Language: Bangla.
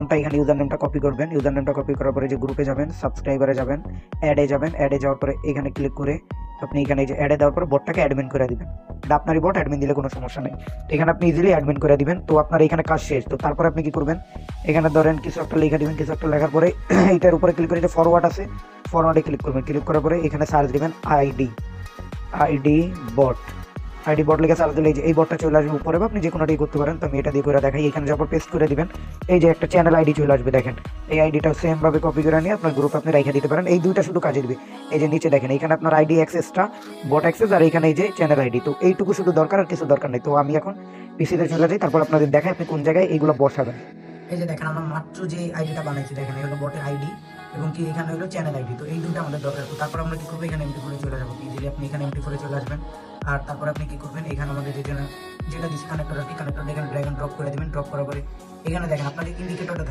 এখানে ইউজার নেমটা কপি করবেন। ইউজার নেমটা কপি করার পরে যে গ্রুপে যাবেন, সাবস্ক্রাইবারে যাবেন, অ্যাডে যাবেন। অ্যাডে যাওয়ার পরে এখানে ক্লিক করে আপনি এখানে যে অ্যাডে দেওয়ার পরে বটটাকে অ্যাডমিন করে দিবেন। এটা আপনারই বট, অ্যাডমিন দিলে কোনো সমস্যা নেই। তো এখানে আপনি ইজিলি অ্যাডমিন করে দিবেন। তো আপনার এখানে কাজ শেষ। তো তারপরে আপনি কি করবেন, এখানে ধরেন কিছু একটা লেখা দিবেন। কিছু একটা লেখার পরে এইটার উপরে ক্লিক করে যে ফরওয়ার্ড আছে, ফরওয়ার্ডে ক্লিক করবেন। ক্লিক করার পরে এখানে সার্চ দিবেন আইডি বট। আইডি বট লিখে সার্চ দিলে এই বটটা চলে আসবে উপরে, বা আপনি যে কোনোটাই করতে পারেন। তো আমি এটা দিয়ে করে দেখাই। এখানে যাওয়ার পর পেস্ট করে দিবেন। এই যে একটা চ্যানেল আইডি চলে আসবে, দেখেন এই আইডিটা সেম ভাবে কপি করে নিয়ে আপনার গ্রুপে আপনি রেখে দিতে পারেন। এই দুইটা শুধু কাজে দিবে। এই যে নিচে দেখেন এখানে আপনার আইডি অ্যাক্সেসটা, বট অ্যাক্সেস, আর এখানে এই যে চ্যানেল আইডি। তো এইটুকু শুধু দরকার, আর কিছু দরকার নেই। তো আমি এখন পিসিতে চলে যাই, তারপর আপনাদের দেখাই আপনি কোন জায়গায় এইগুলো বসাবেন। এই যে দেখেন আমরা মাত্র যে আইডিটা বানাইছি, দেখেন এই হলো বটের আইডি এবং কি এখানে হলো চ্যানেল আইডি। তো এই দুটো আমাদের দরকার। তো তারপর আমরা কি করবো, এখানে এমটি করে চলে যাবো। ইজিলি আপনি এখানে এমটি করে চলে আসবেন। আর তারপর আপনি কি করবেন, এখানে আমাদের যেটা দিচ্ছি কানেক্টর আর কি, কানেক্টর এখানে ড্র্যাগ এন্ড ড্রপ করে দেবেন। ড্রপ করার পরে এখানে দেখেন আপনার ইন্ডিকেটরটা